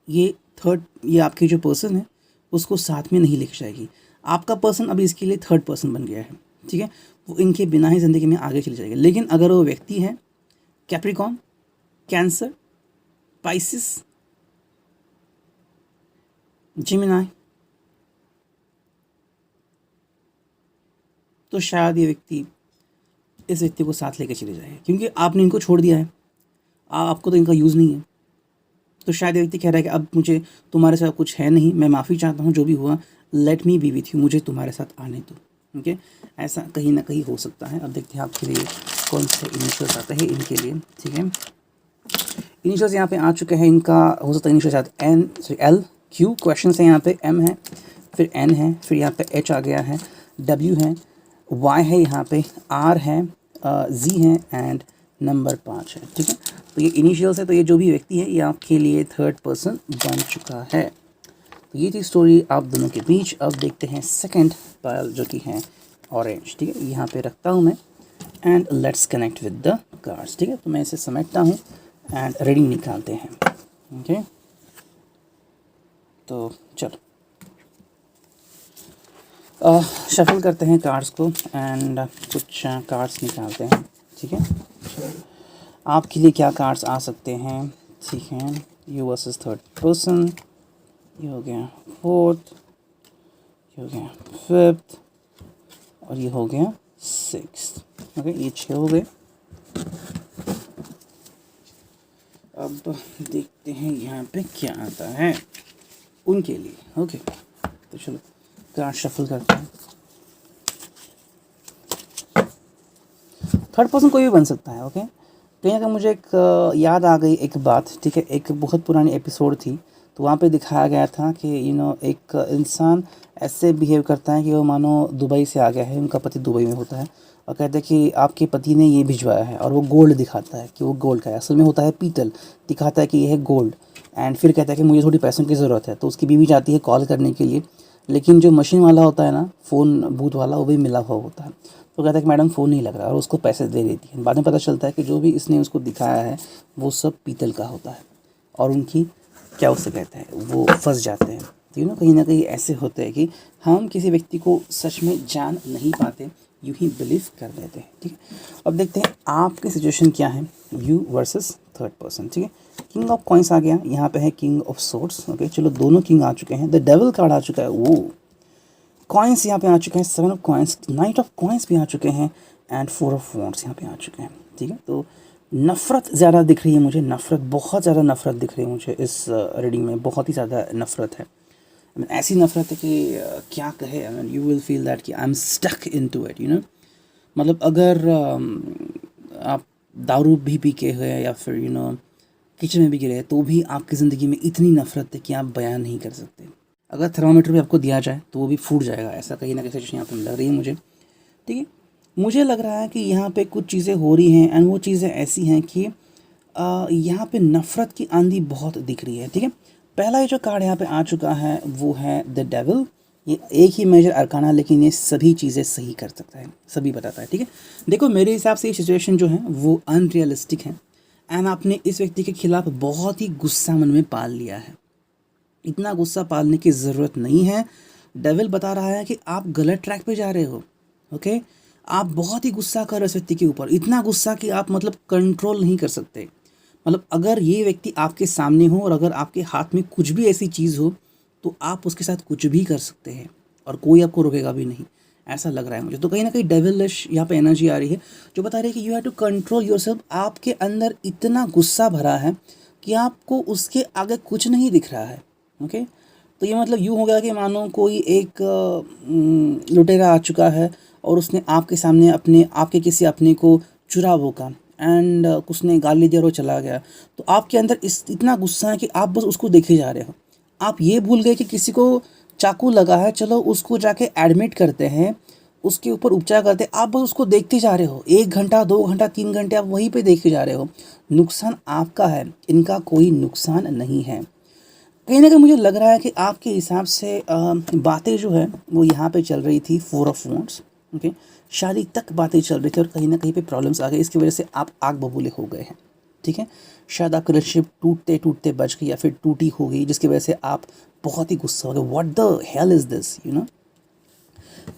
ये आपकी जो पर्सन है उसको साथ में नहीं लेके जाएगी। आपका पर्सन अभी इसके लिए 3rd पर्सन बन गया है। ठीक है, वो इनके बिना ही ज़िंदगी में आगे चली जाएगी। लेकिन अगर वो व्यक्ति है कैप्रिकॉर्न, कैंसर, पाइसिस, जेमिनाई, तो शायद ये व्यक्ति इस व्यक्ति को साथ लेकर चले जाएगा, क्योंकि आपने इनको छोड़ दिया है, आपको तो इनका यूज़ नहीं है। तो शायद ये व्यक्ति कह रहा है कि अब मुझे तुम्हारे साथ कुछ है नहीं, मैं माफ़ी चाहता हूँ जो भी हुआ, let me B with you, मुझे तुम्हारे साथ आने दो। ओके, ऐसा कहीं ना कहीं हो सकता है। अब देखते हैं आपके लिए कौन से इनिशियल्स आते हैं इनके लिए। ठीक है, इनिशियल्स यहाँ पे आ चुके हैं, इनका हो सकता है इनिशियल साथ एल क्यू, क्वेश्चन है यहाँ पे एम है, फिर एन है, फिर यहाँ पे एच आ गया है, डब्ल्यू है, वाई है, यहाँ पे आर है, जी है, एंड नंबर 5 है। ठीक है, तो ये इनिशियल्स है। तो ये जो भी व्यक्ति है ये आपके लिए 3rd पर्सन बन चुका है। तो ये थी स्टोरी आप दोनों के बीच। अब देखते हैं सेकंड पायल जो कि है ऑरेंज। ठीक है, यहाँ पे रखता हूँ मैं, and let's connect with the cards. ठीक है, तो मैं इसे समेटता हूँ एंड रीडिंग निकालते हैं। ओके, तो चलो शफल करते हैं कार्ड्स को एंड कुछ कार्ड्स निकालते हैं। ठीक है, आपके लिए क्या कार्ड्स आ सकते हैं। ठीक है, यू वर्सेस 3rd पर्सन, ये हो गया 4th, ये हो गया 5th, और ये हो गया 6th। ओके, ये 6 हो गए। अब देखते हैं यहाँ पे क्या आता है उनके लिए। ओके, तो चलो कार्ड शफल करते हैं। 3rd पर्सन कोई भी बन सकता है। ओके, कहीं ना कहीं मुझे एक याद आ गई एक बात। ठीक है, एक बहुत पुरानी एपिसोड थी, तो वहाँ पे दिखाया गया था कि एक इंसान ऐसे बिहेव करता है कि वो मानो दुबई से आ गया है, उनका पति दुबई में होता है, और कहते हैं कि आपके पति ने ये भिजवाया है, और वो गोल्ड दिखाता है कि वो गोल्ड का है, असल में होता है पीतल, दिखाता है कि ये है गोल्ड। एंड फिर कहता है कि मुझे थोड़ी पैसों की ज़रूरत है, तो उसकी बीवी जाती है कॉल करने के लिए, लेकिन जो मशीन वाला होता है ना, फ़ोन बूथ वाला, वो भी मिला हुआ होता है। तो कहता है कि मैडम फ़ोन नहीं लग रहा, और उसको पैसे दे देती है। बाद में पता चलता है कि जो भी इसने उसको दिखाया है वो सब पीतल का होता है, और उनकी क्या उसे कहते हैं, वो फंस जाते हैं। तो कहीं ना कहीं ऐसे होते हैं कि हम किसी व्यक्ति को सच में जान नहीं पाते, यूँ ही बिलीव कर लेते हैं। ठीक है, अब देखते हैं आपकी सिचुएशन क्या है, यू वर्सेस थर्ड पर्सन। ठीक है, किंग ऑफ कॉइन्स आ गया, यहाँ पे है किंग ऑफ सोर्ड्स। ओके, चलो दोनों किंग आ चुके हैं, द डेविल कार्ड आ चुका है, वो कॉइन्स यहाँ पे आ चुके हैं, 7 of coins, night of coins भी आ चुके हैं, एंड 4 ऑफ वॉन्ड्स यहाँ पे आ चुके हैं। ठीक है, तो नफ़रत ज़्यादा दिख रही है मुझे, नफ़रत, बहुत ज़्यादा नफ़रत दिख रही है मुझे इस रीडिंग में, बहुत ही ज़्यादा नफ़रत है। ऐसी नफ़रत है कि क्या कहे, यू विल फील दैट कि I am stuck into it, मतलब अगर आप दारू भी पी के हुए या फिर किचन में भी गिरे, तो भी आपकी ज़िंदगी में इतनी नफ़रत है कि आप बयान नहीं कर सकते। अगर थर्मामीटर भी आपको दिया जाए तो वो भी फूट जाएगा, ऐसा कहीं ना कहीं सिचुएशन यहाँ पर लग रही है मुझे। ठीक है, मुझे लग रहा है कि यहाँ पे कुछ चीज़ें हो रही हैं, एंड वो चीज़ें ऐसी हैं कि यहाँ पे नफ़रत की आंधी बहुत दिख रही है। ठीक है, पहला ये जो कार्ड यहाँ पे आ चुका है वो है द डेविल। ये एक ही मेजर अरकाना, लेकिन ये सभी चीज़ें सही कर सकता है, सभी बताता है। ठीक है, देखो मेरे हिसाब से ये सिचुएशन जो है वो अनरियलिस्टिक है, एंड आपने इस व्यक्ति के खिलाफ बहुत ही गुस्सा मन में पाल लिया है। इतना गुस्सा पालने की ज़रूरत नहीं है। डेविल बता रहा है कि आप गलत ट्रैक पे जा रहे हो। ओके, आप बहुत ही गुस्सा कर रहे हो इस व्यक्ति के ऊपर, इतना गुस्सा कि आप मतलब कंट्रोल नहीं कर सकते। मतलब अगर ये व्यक्ति आपके सामने हो और अगर आपके हाथ में कुछ भी ऐसी चीज़ हो, तो आप उसके साथ कुछ भी कर सकते हैं और कोई आपको रोकेगा भी नहीं, ऐसा लग रहा है मुझे। तो कहीं ना कहीं डेविलिश यहाँ पे एनर्जी आ रही है, जो बता रही है कि you have to control yourself. आपके अंदर इतना गुस्सा भरा है कि आपको उसके आगे कुछ नहीं दिख रहा है। ओके, तो ये मतलब यूँ हो गया कि मानो कोई एक लुटेरा आ चुका है और उसने आपके सामने आपके किसी अपने को चुरा भोंका, एंड उसने गाली दिया और वो चला गया। तो आपके अंदर इतना गुस्सा है कि आप बस उसको देखे जा रहे हो। आप ये भूल गए कि किसी को चाकू लगा है, चलो उसको जाके एडमिट करते हैं, उसके ऊपर उपचार करते हैं, आप बस उसको देखते जा रहे हो। 1 घंटा, 2 घंटा, 3 घंटे आप वहीं पे देखे जा रहे हो। नुकसान आपका है, इनका कोई नुकसान नहीं है। कहीं ना कहीं मुझे लग रहा है कि आपके हिसाब से बातें जो है वो यहाँ पे चल रही थी 4 ऑफ वॉन्ड्स। ओके, शादी तक बातें चल रही थी और कहीं ना कहीं पे प्रॉब्लम्स आ गई, इसकी वजह से आप आग बबूले हो गए हैं। ठीक है, शायद आपकी रिलेशनशिप टूटते टूटते बच गई या फिर टूटी हो गई, जिसकी वजह से आप बहुत ही गुस्सा हो गए। What the hell is this,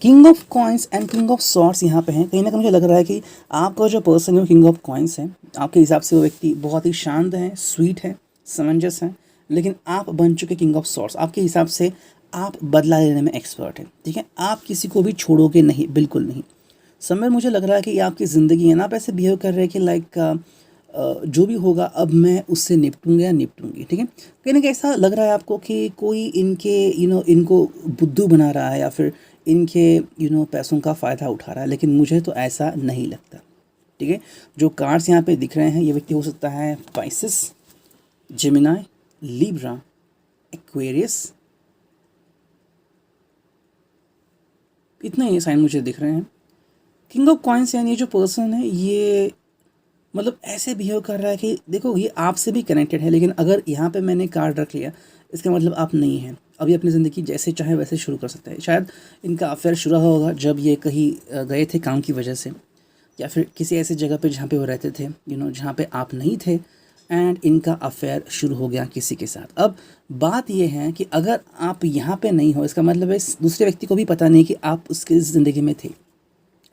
king of coins and king of swords यहाँ पे हैं। कहीं ना कहीं मुझे लग रहा है कि आपका जो पर्सन है वो किंग ऑफ कॉइन्स है। आपके हिसाब से वो व्यक्ति बहुत ही शांत है, स्वीट है, समंजस है, लेकिन आप बन चुके किंग ऑफ सॉर्ड्स। आपके हिसाब से आप बदला लेने में एक्सपर्ट हैं। ठीक है, आप किसी को भी छोड़ोगे नहीं, बिल्कुल नहीं। समय मुझे लग रहा है कि ये आपकी ज़िंदगी है ना, आप ऐसे बिहेव कर रहे हैं कि लाइक जो भी होगा अब मैं उससे निपटूंगा या निपटूंगी। ठीक है, कहीं ना कहीं ऐसा लग रहा है आपको कि कोई इनके इनको बुद्धू बना रहा है या फिर इनके पैसों का फ़ायदा उठा रहा है, लेकिन मुझे तो ऐसा नहीं लगता। ठीक है, जो कार्ड्स यहाँ पे दिख रहे हैं, ये व्यक्ति हो सकता है पाइसेस, जेमिनाई, लिब्रा, एक्वेरियस, इतना ये साइन मुझे दिख रहे हैं। किंग ऑफ कॉइन्स यानी ये जो पर्सन है ये मतलब ऐसे बिहेव कर रहा है कि देखो ये आपसे भी कनेक्टेड है, लेकिन अगर यहाँ पे मैंने कार्ड रख लिया, इसका मतलब आप नहीं हैं। अभी अपनी ज़िंदगी जैसे चाहे वैसे शुरू कर सकते हैं। शायद इनका अफेयर शुरू हुआ होगा जब ये कहीं गए थे काम की वजह से, या फिर किसी ऐसी जगह पे जहाँ पे वो रहते थे, जहाँ पे आप नहीं थे, एंड इनका अफेयर शुरू हो गया किसी के साथ। अब बात ये है कि अगर आप यहाँ पे नहीं हो, इसका मतलब है दूसरे व्यक्ति को भी पता नहीं कि आप उसकी ज़िंदगी में थे।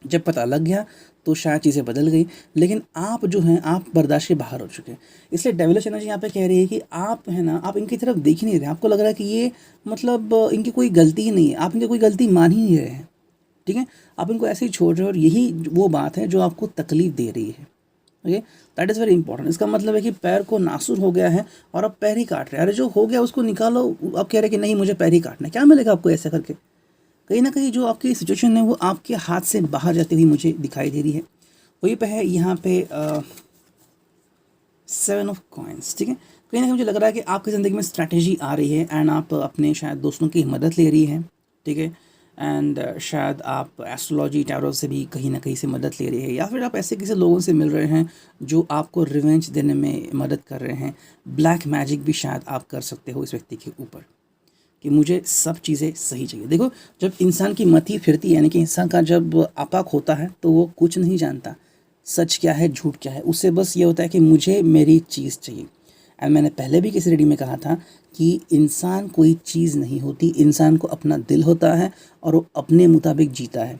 जब पता लग गया तो शायद चीज़ें बदल गई, लेकिन आप जो हैं आप बर्दाश्त के बाहर हो चुके हैं। इसलिए डेविलिश एनर्जी यहाँ पे कह रही है कि आप है ना, आप इनकी तरफ देख ही नहीं रहे। आपको लग रहा है कि ये मतलब इनकी कोई गलती ही नहीं है, आप इनकी कोई गलती मान ही नहीं रहे हैं। ठीक है, आप इनको ऐसे ही छोड़ रहे हो, और यही वो बात है जो आपको तकलीफ़ दे रही है। Okay, that is very important. इसका मतलब है कि पैर को नासूर हो गया है और अब पैर ही काट रहे हैं। अरे जो हो गया उसको निकालो, अब कह रहे हैं कि नहीं मुझे पैर ही काटना है। क्या मिलेगा आपको ऐसा करके? कहीं ना कहीं जो आपकी सिचुएशन है वो आपके हाथ से बाहर जाती हुई मुझे दिखाई दे रही है। वही पे है यहाँ पे 7 ऑफ कॉइन्स। ठीक है, कहीं ना कहीं मुझे लग रहा है कि आपकी ज़िंदगी में स्ट्रैटेजी आ रही है, एंड आप अपने शायद दोस्तों की मदद ले रही हैं। ठीक है, एंड शायद आप एस्ट्रोलॉजी टैरो से भी कहीं ना कहीं से मदद ले रही है, या फिर आप ऐसे किसी लोगों से मिल रहे हैं जो आपको रिवेंज देने में मदद कर रहे हैं। ब्लैक मैजिक भी शायद आप कर सकते हो इस व्यक्ति के ऊपर। कि मुझे सब चीज़ें सही चाहिए। देखो, जब इंसान की मति फिरती है, यानी कि इंसान का जब आपाक होता है, तो वो कुछ नहीं जानता सच क्या है झूठ क्या है। उससे बस ये होता है कि मुझे मेरी चीज़ चाहिए। एंड मैंने पहले भी किसी रीडिंग में कहा था कि इंसान कोई चीज़ नहीं होती, इंसान को अपना दिल होता है और वो अपने मुताबिक जीता है।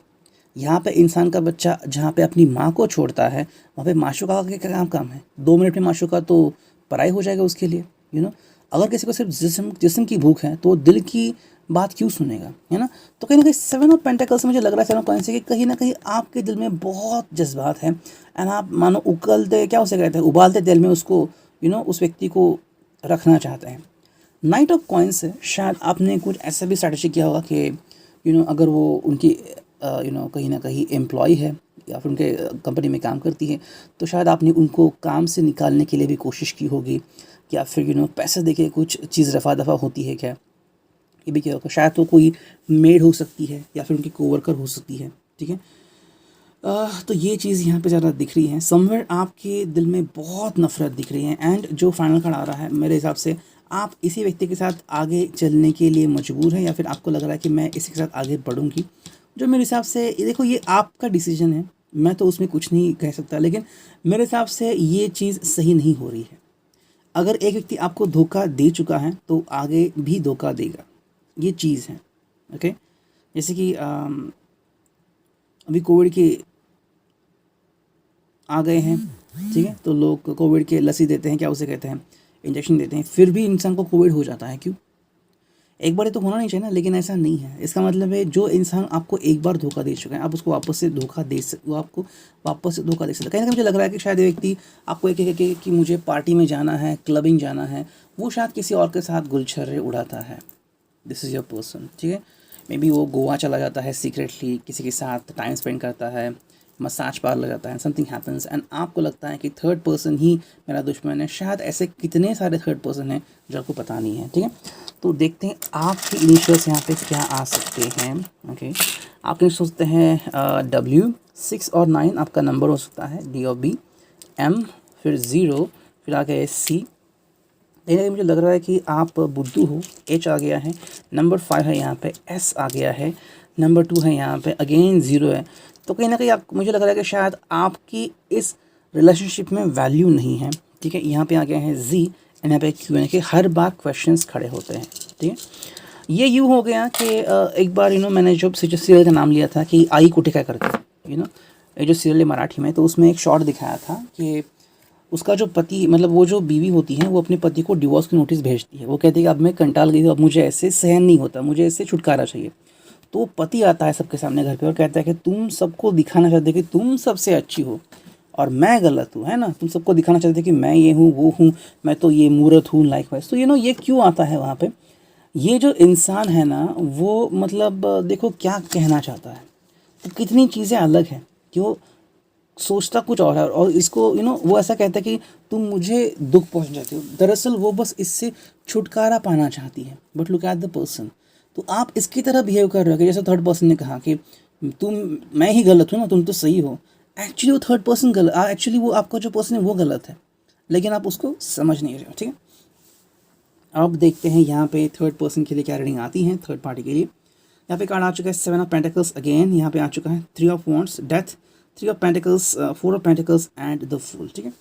यहाँ पे इंसान का बच्चा जहाँ पे अपनी माँ को छोड़ता है, वहाँ पे माशूका का क्या काम है? 2 मिनट में माशूका तो पराई हो जाएगा उसके लिए, अगर किसी को सिर्फ जिस्म की भूख है तो वो दिल की बात क्यों सुनेगा, है ना? तो कहीं ना कहीं 7 ऑफ पेंटिकल्स से मुझे लग रहा है, 7 ऑफ कॉइंस से, कि कहीं ना कहीं आपके दिल में बहुत जज्बात हैं एंड आप मानो उकलते, क्या उसे कहते हैं, उबालते तेल में उसको उस व्यक्ति को रखना चाहते हैं। नाइट ऑफ कॉइंस से शायद आपने कुछ ऐसा भी स्ट्रैटेजी किया होगा कि अगर वो उनकी कहीं ना कहीं एम्प्लॉय है या फिर उनके कंपनी में काम करती है, तो शायद आपने उनको काम से निकालने के लिए भी कोशिश की होगी, या फिर पैसे देके कुछ चीज़ रफा दफा होती है क्या, ये भी क्या होगा। शायद तो कोई मेड हो सकती है या फिर उनकी कोवर्कर हो सकती है, ठीक है। तो ये चीज़ यहाँ पे ज़्यादा दिख रही है। समवेयर आपके दिल में बहुत नफ़रत दिख रही है। एंड जो फाइनल कार्ड आ रहा है, मेरे हिसाब से आप इसी व्यक्ति के साथ आगे चलने के लिए मजबूर हैं, या फिर आपको लग रहा है कि मैं इसी के साथ आगे बढ़ूँगी। जो मेरे हिसाब से, देखो, ये आपका डिसीजन है, मैं तो उसमें कुछ नहीं कह सकता, लेकिन मेरे हिसाब से ये चीज़ सही नहीं हो रही है। अगर एक व्यक्ति आपको धोखा दे चुका है तो आगे भी धोखा देगा, ये चीज़ है। ओके, जैसे कि अभी कोविड के आ गए हैं, ठीक है, तो लोग कोविड के लस्सी देते हैं, क्या उसे कहते हैं, इंजेक्शन देते हैं, फिर भी इंसान को कोविड हो जाता है। क्यों? एक बार तो होना नहीं चाहिए ना, लेकिन ऐसा नहीं है। इसका मतलब है जो इंसान आपको एक बार धोखा दे चुका है, आप उसको वापस से धोखा दे वो आपको वापस से धोखा दे सकता है। कहीं ना कहीं मुझे लग रहा है कि शायद ये व्यक्ति आपको एक एक कि मुझे पार्टी में जाना है, क्लबिंग जाना है, वो शायद किसी और के साथ गुलछर्रे उड़ाता है। दिस इज़ योर पर्सन, ठीक है। मे बी वो गोवा चला जाता है सीक्रेटली, किसी के साथ टाइम स्पेंड करता है, मसाज पार्लर जाता है, समथिंग हैपन्स, एंड आपको लगता है कि थर्ड पर्सन ही मेरा दुश्मन है। शायद ऐसे कितने सारे थर्ड पर्सन हैं जो आपको पता नहीं है, ठीक है। तो देखते हैं आपके इनिशियल्स यहाँ पे क्या आ सकते हैं। ओके, आप सोचते हैं W, 6 और 9 आपका नंबर हो सकता है, D और B, M, फिर 0, फिर आ गया C। लेकिन मुझे लग रहा है कि आप बुद्धू हो, H आ गया है, नंबर 5 है यहाँ पे, S आ गया है, नंबर 2 है यहाँ पे, अगेन 0 है। तो कहीं ना कहीं मुझे लग रहा है कि शायद आपकी इस रिलेशनशिप में वैल्यू नहीं है, ठीक है। यहाँ पे आ गया है Z, एंड यहाँ पे Q, यानी कि हर बार क्वेश्चंस खड़े होते हैं, ठीक है। ये यूँ हो गया कि एक बार मैंने जो सीरियल का नाम लिया था कि आई कुटी क्या करते, ये जो सीरियल है मराठी में, तो उसमें एक शॉर्ट दिखाया था कि उसका जो पति, मतलब वो जो बीवी होती है, वो अपने पति को डिवोर्स की नोटिस भेजती है। वो कहती है कि अब मैं कंटाल गई हूँ, अब मुझे ऐसे सहन नहीं होता, मुझे इससे छुटकारा चाहिए। तो पति आता है सबके सामने घर पे और कहता है कि तुम सबको दिखाना चाहते कि तुम सबसे अच्छी हो और मैं गलत हूँ, है ना। तुम सबको दिखाना चाहते कि मैं ये हूँ, वो हूँ, मैं तो ये मूर्त हूँ, लाइक वाइज। तो ये क्यों आता है वहाँ पे? ये जो इंसान है ना, वो मतलब देखो क्या कहना चाहता है। तो कितनी चीज़ें अलग हैं कि वो सोचता कुछ और है, और इसको वो ऐसा कहता है कि तुम मुझे दुख पहुंचाते हो। दरअसल वो बस इससे छुटकारा पाना चाहती है। But look at the person. तो आप इसकी तरह बिहेव कर रहे हो कि जैसे थर्ड पर्सन ने कहा कि मैं ही गलत हूँ ना, तुम तो सही हो। एक्चुअली वो थर्ड पर्सन गलत, एक्चुअली वो आपका जो पर्सन है वो गलत है, लेकिन आप उसको समझ नहीं रहे हो, ठीक है। अब देखते हैं यहाँ पे थर्ड पर्सन के लिए क्या रीडिंग आती है, थर्ड पार्टी के लिए। यहाँ पे कार्ड आ चुका है 7 ऑफ पेंटिकल्स अगेन, यहाँ पे आ चुका है 3 of wands, death, 3 of pentacles, 4 of pentacles and the fool, ठीक है।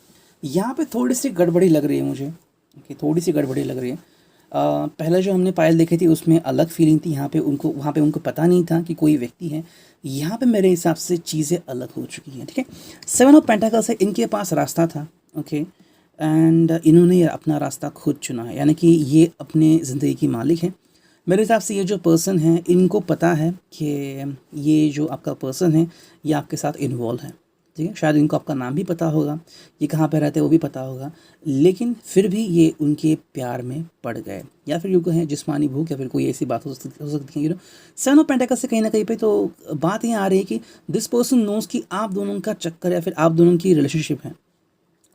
यहाँ पे थोड़ी सी गड़बड़ी लग रही है मुझे, ओके, थोड़ी सी गड़बड़ी लग रही है। पहले जो हमने पायल देखी थी उसमें अलग फीलिंग थी, वहाँ पे उनको पता नहीं था कि कोई व्यक्ति है। यहाँ पे मेरे हिसाब से चीज़ें अलग हो चुकी हैं, ठीक है। 7 ऑफ पेंटिकल्स है, इनके पास रास्ता था, ओके, एंड इन्होंने अपना रास्ता खुद चुना है, यानी कि ये अपने ज़िंदगी की मालिक है। मेरे हिसाब से ये जो पर्सन है, इनको पता है कि ये जो आपका पर्सन है ये आपके साथ इन्वॉल्व है, ठीक है। शायद इनको आपका नाम भी पता होगा, ये कहाँ पे रहते हैं वो भी पता होगा, लेकिन फिर भी ये उनके प्यार में पड़ गए, या फिर यूँ कहें जिस्मानी भूख, या फिर कोई ऐसी बात हो सकती है। 7 ऑफ पेंटिकल्स से कहीं ना कहीं पे तो बात यहाँ आ रही है कि दिस पर्सन नोज कि आप दोनों का चक्कर या फिर आप दोनों की रिलेशनशिप है,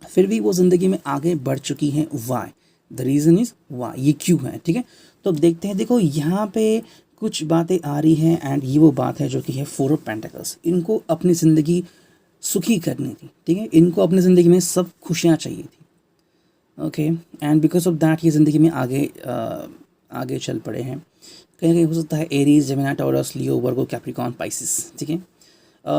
फिर भी वो ज़िंदगी में आगे बढ़ चुकी हैं। Why? The reason is why, ये क्यों है, ठीक है। तो अब देखते हैं। देखो यहाँ पे कुछ बातें आ रही हैं, एंड ये वो बात है जो कि है 4 ऑफ पेंटिकल्स। इनको अपनी ज़िंदगी सुखी करनी थी, ठीक है। इनको अपनी ज़िंदगी में सब खुशियाँ चाहिए थी, okay, and because of that ये ज़िंदगी में आगे चल पड़े हैं। कहीं ना कहीं हो सकता है एरीज, जेमिनी, टॉरस, लियो, वर्गो, कैप्रिकॉर्न, पाइसिस, ठीक है।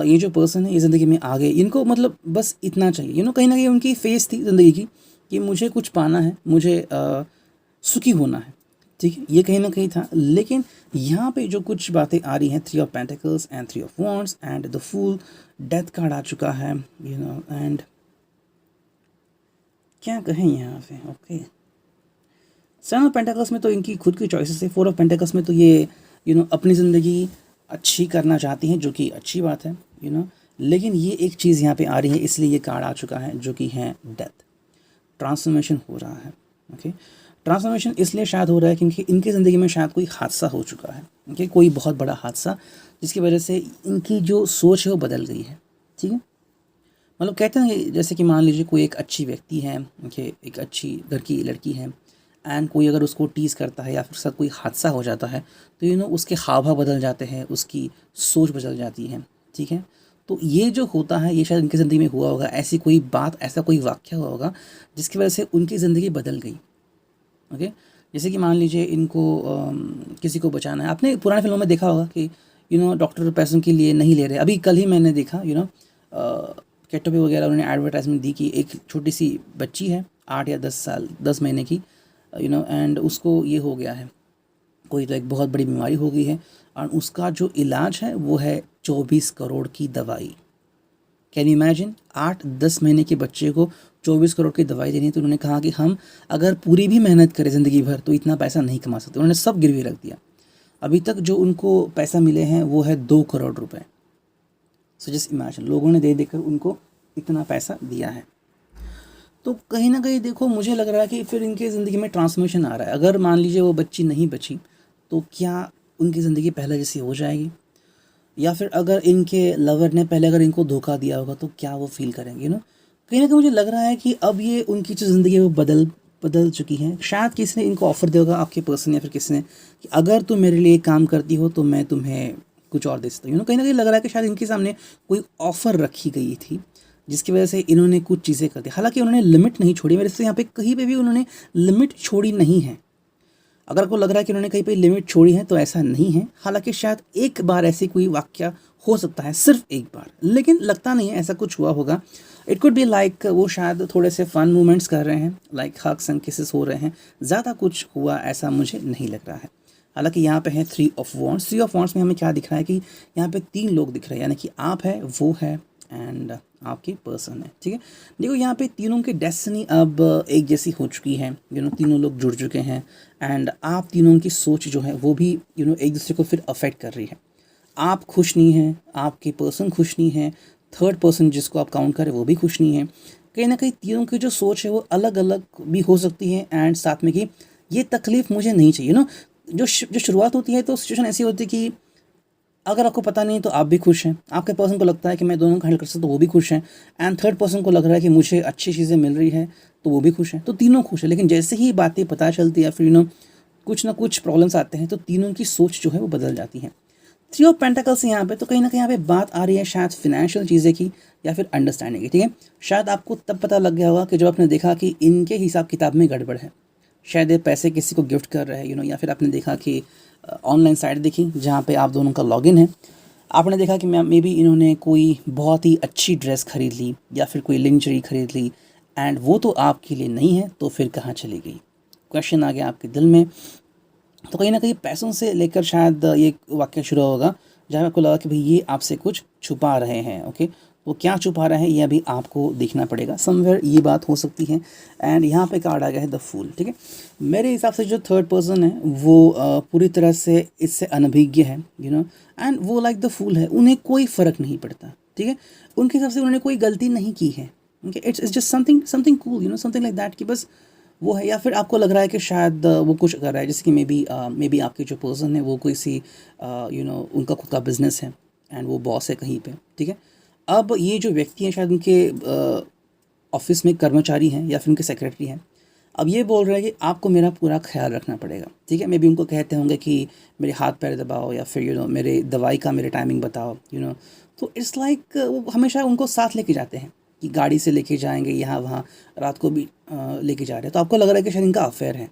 ये जो पर्सन है ये ज़िंदगी में आ गए, इनको मतलब बस इतना चाहिए, कहीं ना कहीं उनकी फेस थी ज़िंदगी की कि मुझे कुछ पाना है, मुझे सुखी होना है, ठीक है, ये कहीं ना कहीं था। लेकिन यहाँ पे जो कुछ बातें आ रही हैं, 3 of pentacles and 3 of wands and the fool, death card आ चुका है, एंड क्या कहें यहाँ पे, ओके। 7 ऑफ पेंटिकल्स में तो इनकी खुद की चॉइसेस है। 4 ऑफ पेंटिकल्स में तो ये अपनी ज़िंदगी अच्छी करना चाहती हैं, जो कि अच्छी बात है, लेकिन ये एक चीज़ यहाँ पे आ रही है, इसलिए ये कार्ड आ चुका है, जो कि है डेथ। ट्रांसफॉर्मेशन हो रहा है, ओके। ट्रांसफॉर्मेशन इसलिए शायद हो रहा है क्योंकि इनकी ज़िंदगी में शायद कोई हादसा हो चुका है, ओके, कोई बहुत बड़ा हादसा, जिसकी वजह से इनकी जो सोच है वो बदल गई है, ठीक है। मतलब कहते हैं कि जैसे कि मान लीजिए कोई एक अच्छी व्यक्ति है, ओके, एक अच्छी घर की लड़की है, एंड कोई अगर उसको टीज़ करता है या फिर साथ कोई हादसा हो जाता है, तो उसके हाव भाव बदल जाते हैं, उसकी सोच बदल जाती है, ठीक है। तो ये जो होता है ये शायद उनकी ज़िंदगी में हुआ होगा, ऐसी कोई बात, ऐसा कोई वाक़या हुआ होगा जिसकी वजह से उनकी ज़िंदगी बदल गई, ओके। जैसे कि मान लीजिए इनको किसी को बचाना है। आपने पुराने फिल्मों में देखा होगा कि डॉक्टर पैसों के लिए नहीं ले रहे। अभी कल ही मैंने देखा कैटो पे वगैरह उन्होंने एडवर्टाइजमेंट दी कि एक छोटी सी बच्ची है, 8 या 10 साल 10 महीने की, एंड उसको ये हो गया है, कोई तो एक बहुत बड़ी बीमारी हो गई है, और उसका जो इलाज है वो है 24 करोड़ की दवाई। कैन यू इमेजिन, 8-10 महीने के बच्चे को 24 करोड़ की दवाई देनी है। तो उन्होंने कहा कि हम अगर पूरी भी मेहनत करें ज़िंदगी भर तो इतना पैसा नहीं कमा सकते। उन्होंने सब गिरवी रख दिया। अभी तक जो उनको पैसा मिले हैं वो है 2 करोड़ रुपए। सो जस्ट इमेजिन, लोगों ने दे देकर उनको इतना पैसा दिया है। तो कहीं ना कहीं देखो, मुझे लग रहा है कि फिर इनकी ज़िंदगी में ट्रांसफॉर्मेशन आ रहा है। अगर मान लीजिए वो बच्ची नहीं बची तो क्या उनकी ज़िंदगी पहले जैसी हो जाएगी, या फिर अगर इनके लवर ने पहले अगर इनको धोखा दिया होगा तो क्या वो फील करेंगे, कहीं ना कहीं मुझे लग रहा है कि अब ये उनकी जो ज़िंदगी है वो बदल बदल चुकी है। शायद किसी ने इनको ऑफ़र दिया होगा, आपके पर्सन या फिर किसी ने, कि अगर तुम मेरे लिए काम करती हो तो मैं तुम्हें कुछ और दे सकता हूँ। कहीं ना कहीं लग रहा है कि शायद इनके सामने कोई ऑफ़र रखी गई थी जिसकी वजह से इन्होंने कुछ चीज़ें कर दी। हालांकि उन्होंने लिमिट नहीं छोड़ी, मेरे से यहाँ पे कहीं पे भी उन्होंने लिमिट छोड़ी नहीं है। अगर आपको लग रहा है कि उन्होंने कहीं पे लिमिट छोड़ी है तो ऐसा नहीं है। हालांकि शायद एक बार ऐसी कोई वाक्या हो सकता है, सिर्फ एक बार, लेकिन लगता नहीं है ऐसा कुछ हुआ होगा। इट कुड बी लाइक वो शायद थोड़े से फन मूवमेंट्स कर रहे हैं, लाइक हग्स एंड किसेस हो रहे हैं, ज़्यादा कुछ हुआ ऐसा मुझे नहीं लग रहा है। हालांकि यहाँ पे है 3 ऑफ वॉन्ड्स। 3 ऑफ वॉन्ड्स में हमें क्या दिख रहा है कि यहाँ पे 3 लोग दिख रहे हैं, यानी कि आप है, वो है, एंड आपके पर्सन है, ठीक है। देखो यहाँ पे तीनों की डेस्टिनी अब एक जैसी हो चुकी है, तीनों लोग जुड़ चुके हैं, एंड आप तीनों की सोच जो है वो भी एक दूसरे को फिर अफेक्ट कर रही है। आप खुश नहीं हैं, आपके पर्सन खुश नहीं है, थर्ड पर्सन जिसको आप काउंट करें वो भी खुश नहीं है। कहीं ना कहीं तीनों की जो सोच है वो अलग अलग भी हो सकती है, एंड साथ में कि ये तकलीफ़ मुझे नहीं चाहिए जो शुरुआत होती है तो सिचुएशन ऐसी होती है कि अगर आपको पता नहीं तो आप भी खुश हैं, आपके पर्सन को लगता है कि मैं दोनों को हैंडल कर सकता तो वो भी खुश हैं, एंड थर्ड पर्सन को लग रहा है कि मुझे अच्छी चीज़ें मिल रही है तो वो भी खुश हैं, तो तीनों खुश हैं। लेकिन जैसे ही बातें पता चलती है, फिर कुछ ना कुछ प्रॉब्लम्स आते हैं तो तीनों की सोच जो है वो बदल जाती है। 3 ऑफ पेंटिकल्स यहाँ पे तो कहीं ना कहीं यहाँ पे बात आ रही है शायद फिनेंशियल चीज़ें की या फिर अंडरस्टैंडिंग की, ठीक है। शायद आपको तब पता लग गया होगा कि जब आपने देखा कि इनके हिसाब किताब में गड़बड़ है। शायद ये पैसे किसी को गिफ्ट कर रहे हैं, या फिर आपने देखा कि ऑनलाइन साइट देखी जहाँ पे आप दोनों का लॉगिन है, आपने देखा कि मे बी इन्होंने कोई बहुत ही अच्छी ड्रेस खरीद ली या फिर कोई लिंजरी खरीद ली, एंड वो तो आपके लिए नहीं है, तो फिर कहाँ चली गई, क्वेश्चन आ गया आपके दिल में। तो कहीं ना कहीं पैसों से लेकर शायद ये वाक्य शुरू होगा जहाँ आपको लगा कि भाई ये आपसे कुछ छुपा रहे हैं, ओके। वो क्या छुपा रहे हैं ये अभी आपको देखना पड़ेगा, समवेयर ये बात हो सकती है। एंड यहाँ पे कार्ड आ गया है द फूल, ठीक है। मेरे हिसाब से जो थर्ड पर्सन है वो पूरी तरह से इससे अनभिज्ञ है, एंड वो लाइक द फूल है, उन्हें कोई फ़र्क नहीं पड़ता, ठीक है। उनके हिसाब से उन्होंने कोई गलती नहीं की है, okay. It's just something something cool, something like that, कि बस वो है। या फिर आपको लग रहा है कि शायद वो कुछ कर रहा है, जैसे कि मे बी आपके जो पर्सन है वो कोई सी उनका खुद का बिजनेस है एंड वो बॉस है कहीं पे, ठीक है। अब ये जो व्यक्ति हैं शायद उनके ऑफिस में कर्मचारी हैं या फिर उनके सेक्रेटरी हैं। अब ये बोल रहे हैं कि आपको मेरा पूरा ख्याल रखना पड़ेगा, ठीक है। मे बी उनको कहते होंगे कि मेरे हाथ पैर दबाओ या फिर मेरे दवाई का मेरे टाइमिंग बताओ, तो इट्स लाइक वो हमेशा उनको साथ लेके जाते हैं कि गाड़ी से लेके जाएंगे यहाँ वहाँ, रात को भी लेके जा रहे हैं। तो आपको लग रहा है कि शायद इनका अफेयर है।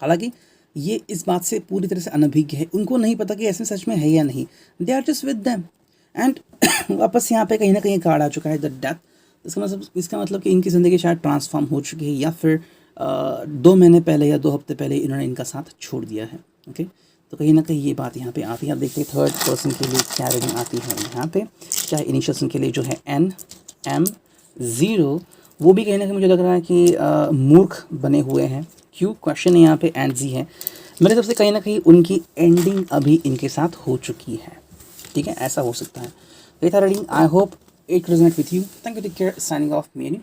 हालांकि ये इस बात से पूरी तरह से अनभिज्ञ है, उनको नहीं पता कि ऐसे सच में है या नहीं, they are just with them and वापस यहाँ पे कहीं ना कहीं कार्ड आ चुका है द डेथ। इसका मतलब कि इनकी ज़िंदगी शायद ट्रांसफॉर्म हो चुकी है या फिर 2 महीने पहले या 2 हफ्ते पहले इन्होंने इनका साथ छोड़ दिया है। ओके, तो कहीं ना कहीं ये बात यहाँ पे आती है। आप देखते हैं थर्ड पर्सन के लिए क्या रीडिंग आती है यहाँ पे, चाहे इनिशियल के लिए जो है NM0, वो भी कहीं ना कहीं मुझे लग रहा है कि मूर्ख बने हुए हैं। क्यों, क्वेश्चन है यहाँ पे NZ है। मेरे हिसाब से कहीं ना कहीं उनकी एंडिंग अभी इनके साथ हो चुकी है। ठीक है, ऐसा हो सकता है। ये था reading, I hope it resonate with you. Thank you, take care, signing off, me and you.